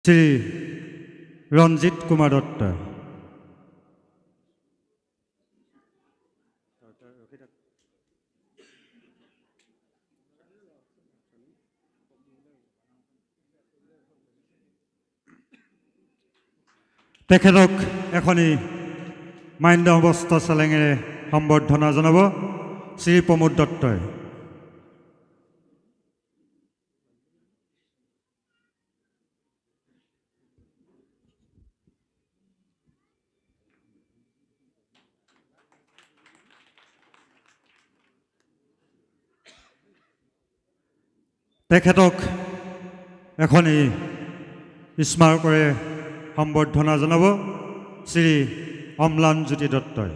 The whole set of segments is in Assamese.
শ্ৰী ৰঞ্জিত কুমাৰ দত্ত। তেখেতক এখনি মাইন্দ বস্ত্ৰ চেলেঙেৰে সম্বৰ্ধনা জনাব শ্ৰী প্ৰমোদ দত্তই। তেখেতক এখনি স্মাৰকৰে সম্বৰ্ধনা জনাব শ্ৰী অম্লানজ্যোতি দত্তই।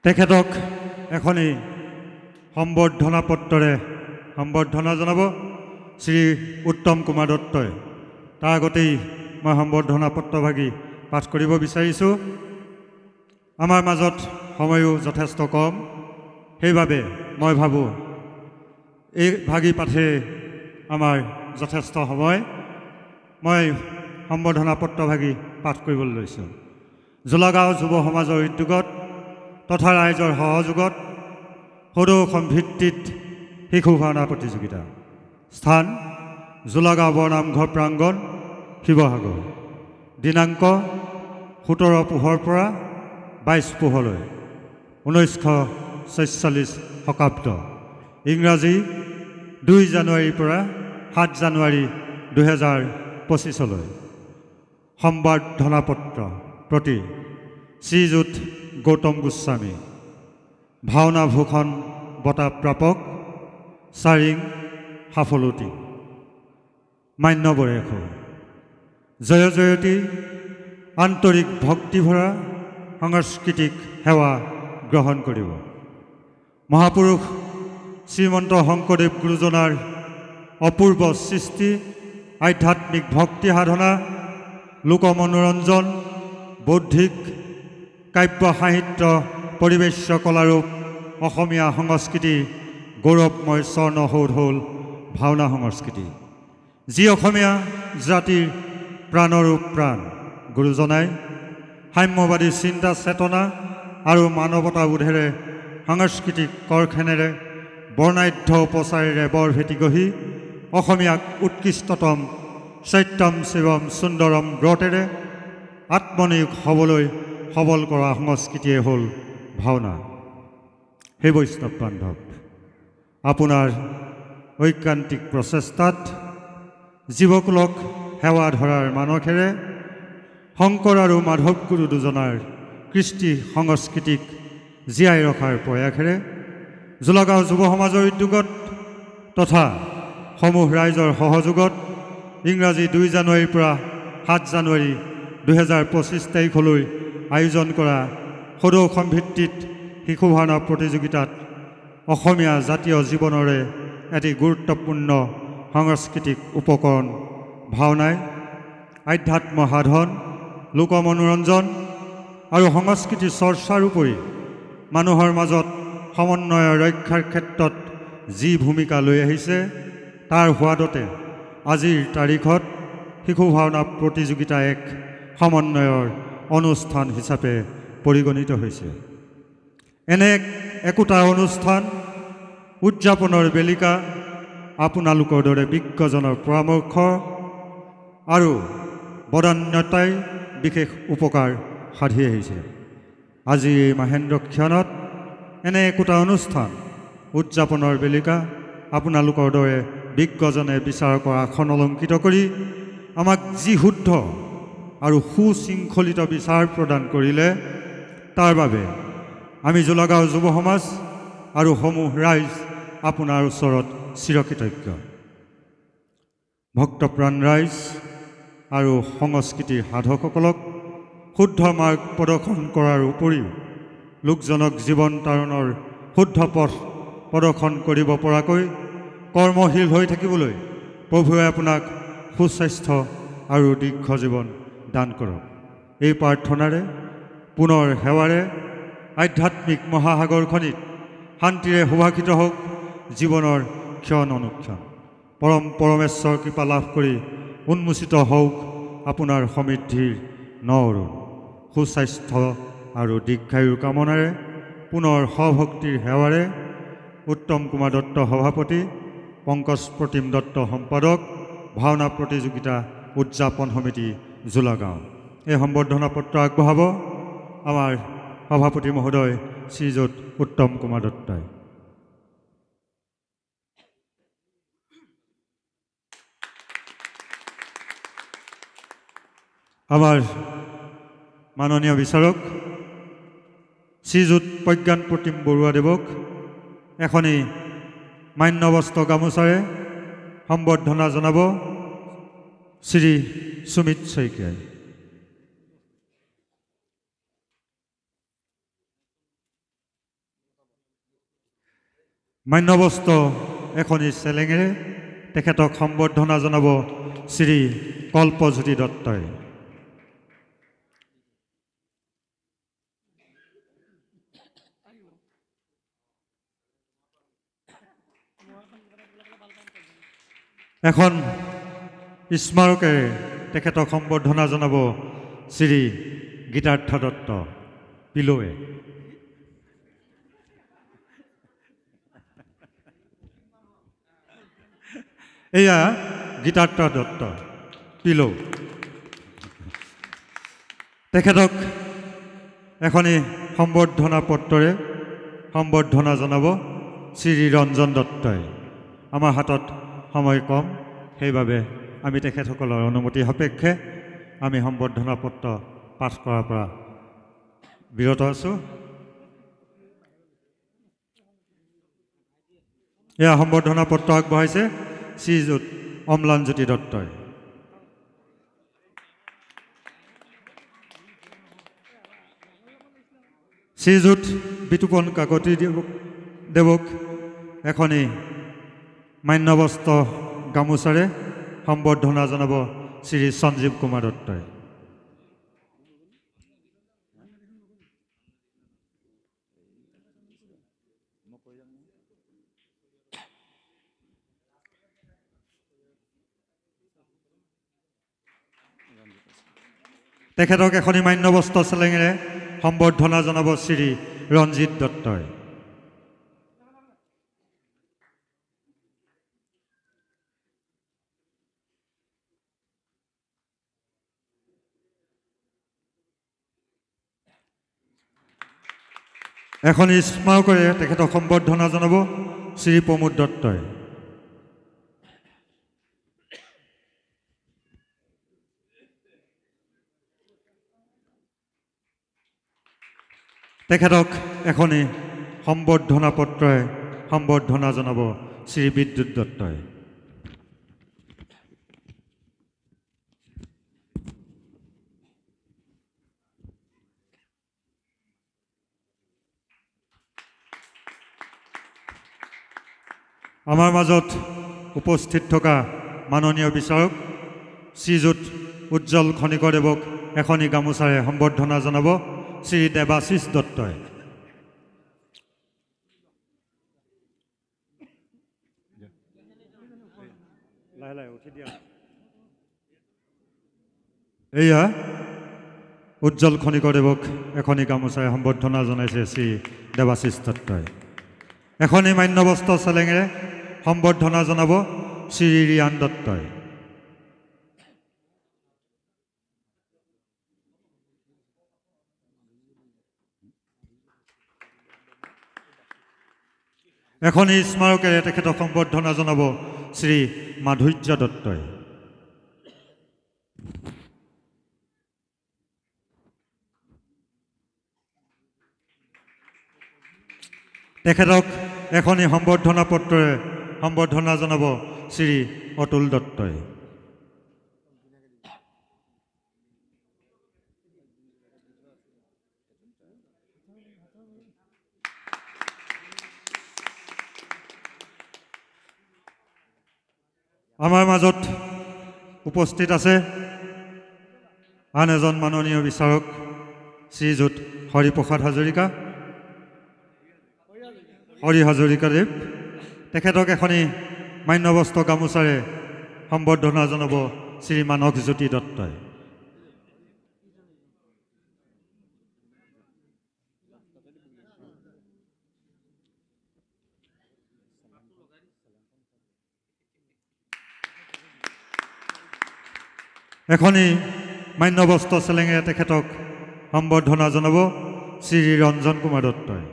তেখেতক এখনি সম্বৰ্ধনা পত্ৰৰে সম্বৰ্ধনা জনাব শ্ৰী উত্তম কুমাৰ দত্তই। তাৰ আগতেই মই সম্বৰ্ধনা পত্ৰভাগি পাঠ কৰিব বিচাৰিছোঁ। আমাৰ মাজত সময়ো যথেষ্ট কম, সেইবাবে মই ভাবোঁ এই ভাগি পাঠে আমাৰ যথেষ্ট সময়। মই সম্বৰ্ধনা পত্ৰভাগি পাঠ কৰিবলৈ লৈছোঁ। জোলাগাঁও যুৱ সমাজৰ উদ্যোগত তথা ৰাইজৰ সহযোগত সদৌ ভিত্তিত শিশু ভাওনা প্ৰতিযোগিতা। স্থান জোলাগাঁও বৰনামঘৰ প্ৰাংগণ, শিৱসাগৰ। দিনাংক 17 পুহৰ পৰা 22 পুহলৈ 1946 শকাব্দ। ইংৰাজী 2 জানুৱাৰীৰ পৰা 7 জানুৱাৰী 2025লৈ। সম্বৰ্ধনা পত্ৰ প্ৰতি শ্ৰীযুত গৌতম গোস্বামী, ভাওনা ভূষণ বঁটা প্ৰাপক চাৰিং সাফলতি। মান্যবৰেখ জয় জয়তী আন্তৰিক ভক্তিভৰা সাংস্কৃতিক সেৱা গ্ৰহণ কৰিব। মহাপুৰুষ শ্ৰীমন্ত শংকৰদেৱ গুৰুজনাৰ অপূৰ্ব সৃষ্টি, আধ্যাত্মিক ভক্তি সাধনা, লোক মনোৰঞ্জন, বৌদ্ধিক কাব্য সাহিত্য, পৰিৱেশ্য কলাৰূপ অসমীয়া সংস্কৃতি গৌৰৱময় স্বৰ্ণসৌধ হ'ল ভাওনা সংস্কৃতি, যি অসমীয়া জাতিৰ প্ৰাণৰূপ প্ৰাণ। গুৰুজনাই সাম্যবাদী চিন্তা চেতনা আৰু মানৱতাবোধেৰে সাংস্কৃতিক কৰখেনেৰে বৰ্ণাঢ্য উপচাৰেৰে বৰ ভেটি গঢ়ি অসমীয়াক উৎকৃষ্টতম সত্যম শিৱম সুন্দৰম ব্ৰতেৰে আত্মনিয়োগ হ'বলৈ সবল কৰা সংস্কৃতিয়ে হ'ল ভাওনা। হে বৈষ্ণৱ বান্ধৱ, আপোনাৰ ঐকান্তিক প্ৰচেষ্টাত জীৱকুলক সেৱা ধৰাৰ মানসেৰে শংকৰ আৰু মাধৱ গুৰু দুজনাৰ কৃষ্টি সংস্কৃতিক জীয়াই ৰখাৰ প্ৰয়াসেৰে জোলাগাঁও যুৱ সমাজৰ উদ্যোগত তথা সমূহ ৰাইজৰ সহযোগত ইংৰাজী 2 জানুৱাৰীৰ পৰা 7 জানুৱাৰী 2025 তাৰিখলৈ আয়োজন কৰা সদৌ ভিত্তিত শিশু ভাওনা প্ৰতিযোগিতাত অসমীয়া জাতীয় জীৱনৰে এটি গুৰুত্বপূৰ্ণ সাংস্কৃতিক উপকৰণ ভাওনাই আধ্যাত্ম সাধন, লোক মনোৰঞ্জন আৰু সংস্কৃতি চৰ্চাৰ উপৰি মানুহৰ মাজত সমন্বয় ৰক্ষাৰ ক্ষেত্ৰত যি ভূমিকা লৈ আহিছে, তাৰ সোৱাদতে আজিৰ তাৰিখত শিশু ভাওনা প্ৰতিযোগিতা এক সমন্বয়ৰ অনুষ্ঠান হিচাপে পৰিগণিত হৈছে। এনে একোটা অনুষ্ঠান উদযাপনৰ বেলিকা আপোনালোকৰ দৰে বিজ্ঞজনৰ পৰামৰ্শ আৰু বদান্যতাই বিশেষ উপকাৰ সাধি আহিছে। আজি এই মাহেন্দ্ৰ ক্ষণত এনে একোটা অনুষ্ঠান উদযাপনৰ বেলিকা আপোনালোকৰ দৰে বিজ্ঞজনে বিচাৰ কৰা আসন অলংকৃত কৰি আমাক যি শুদ্ধ আৰু সুশৃংখলিত বিচাৰ প্ৰদান কৰিলে, তাৰ বাবে আমি জোলাগাঁও যুৱ সমাজ আৰু সমূহ ৰাইজ আপোনাৰ ওচৰত চিৰকৃতজ্ঞ। ভক্তপ্ৰাণ ৰাইজ আৰু সংস্কৃতিৰ সাধকসকলক শুদ্ধ মাৰ্গ প্ৰদৰ্শন কৰাৰ উপৰিও লোকজনক জীৱন তাৰণৰ শুদ্ধ পথ প্ৰদৰ্শন কৰিব পৰাকৈ কৰ্মশীল হৈ থাকিবলৈ প্ৰভুৱে আপোনাক সুস্বাস্থ্য আৰু দীৰ্ঘ জীৱন দান কৰক। এই প্ৰাৰ্থনাৰে পুনৰ সেৱাৰে আধ্যাত্মিক মহাসাগৰখনিত শান্তিৰে সুভাষিত হওক জীৱনৰ ক্ষণ অনুক্ষণ। পৰমেশ্বৰ কৃপা লাভ কৰি উন্মোচিত হওক আপোনাৰ সমৃদ্ধিৰ নৰুণ। সুস্বাস্থ্য আৰু দীৰ্ঘায়ুৰ কামনাৰে পুনৰ সভক্তিৰ সেৱাৰে উত্তম কুমাৰ দত্ত সভাপতি, পংকজ প্ৰতিম দত্ত সম্পাদক, ভাওনা প্ৰতিযোগিতা উদযাপন সমিতি জোলাগাঁও। এই সম্বৰ্ধনা পত্ৰ আগবঢ়াব আমাৰ সভাপতি মহোদয় শ্ৰীযুত উত্তম কুমাৰ দত্তই। আমাৰ মাননীয় বিচাৰক শ্ৰীযুত প্ৰজ্ঞান প্ৰতিম বৰুৱাদেৱক এখনি মান্যবস্ত্ৰ গামোচাৰে সম্বৰ্ধনা জনাব শ্ৰী সুমিত শইকীয়াই। মান্যবস্ত্ৰ এখনি চেলেঙেৰে তেখেতক সম্বৰ্ধনা জনাব শ্ৰী কল্পজ্যোতি দত্তই। এখন স্মাৰকেৰে তেখেতক সম্বৰ্ধনা জনাব শ্ৰী গীতাৰ্থ দত্ত পিলোৱে। এয়া গীতাৰ্থ দত্ত পিলো। তেখেতক এখনি সম্বৰ্ধনা পত্ৰৰে সম্বৰ্ধনা জনাব শ্ৰী ৰঞ্জন দত্তই। আমাৰ হাতত সময় কম, সেইবাবে আমি তেখেতসকলৰ অনুমতি সাপেক্ষে আমি সম্বৰ্ধনা পত্ৰ পাঠ কৰাৰ পৰা বিৰত আছোঁ। এয়া সম্বৰ্ধনা পত্ৰ আগবঢ়াইছে শ্ৰীযুত অম্লানজ্যোতি দত্তই। শ্ৰীযুত বিতুপন কাকতি দেৱক এখনি মান্যবস্ত্ৰ গামোচাৰে সম্বৰ্ধনা জনাব শ্ৰী সঞ্জীৱ কুমাৰ দত্তই। তেখেতক এখনি মান্যবস্ত্ৰ চেলেঙেৰে সম্বৰ্ধনা জনাব শ্ৰী ৰঞ্জিত দত্তই। এখনি স্মাৰকেৰে তেখেতক সম্বৰ্ধনা জনাব শ্ৰী প্ৰমোদ দত্তই। তেখেতক এখনি সম্বৰ্ধনা পত্ৰৰে সম্বৰ্ধনা জনাব শ্ৰী বিদ্যুৎ দত্তই। আমাৰ মাজত উপস্থিত থকা মাননীয় বিচাৰক শ্ৰীযুত উজ্জ্বল খনিকৰদেৱক এখনি গামোচাৰে সম্বৰ্ধনা জনাব শ্ৰী দেৱাশীষ দত্তই। এয়া উজ্জ্বল খনিকৰদেৱক এখনি গামোচাৰে সম্বৰ্ধনা জনাইছে শ্ৰী দেৱাশীষ দত্তই। এখনি মান্যবস্ত্ৰ চেলেঙেৰে সম্বৰ্ধনা জনাব শ্ৰী ৰিয়ান দত্তই। এখনি স্মাৰকেৰে তেখেতক সম্বৰ্ধনা জনাব শ্ৰী মাধুৰ্য দত্তই। তেখেতক এখনি সম্বৰ্ধনা পত্ৰৰে সম্বৰ্ধনা জনাব শ্ৰী অতুল দত্তই। আমাৰ মাজত উপস্থিত আছে আন এজন মাননীয় বিচাৰক শ্ৰীযুত হৰিপ্ৰসাদ হাজৰিকা হৰি হাজৰিকাদেৱ তেখেতক এখনি মান্যবস্ত্ৰ গামোচাৰে সম্বৰ্ধনা জনাব শ্ৰী মানসজ্যোতি দত্তই। এখনি মান্যবস্ত্ৰ চেলেঙেৰে তেখেতক সম্বৰ্ধনা জনাব শ্ৰী ৰঞ্জন কুমাৰ দত্তই।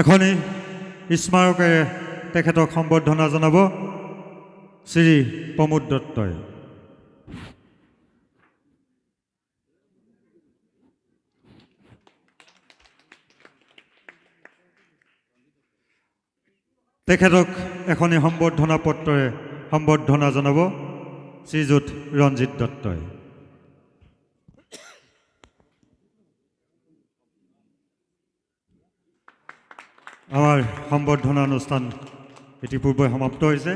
এখনি স্মাৰকেৰে তেখেতক সম্বৰ্ধনা জনাব শ্ৰী প্ৰমোদ দত্তই। তেখেতক এখনি সম্বৰ্ধনা পত্ৰৰে সম্বৰ্ধনা জনাব শ্ৰীযুত ৰঞ্জিত দত্তই। আমাৰ সম্বৰ্ধনা অনুষ্ঠান ইতিপূৰ্বে সমাপ্ত হৈছে।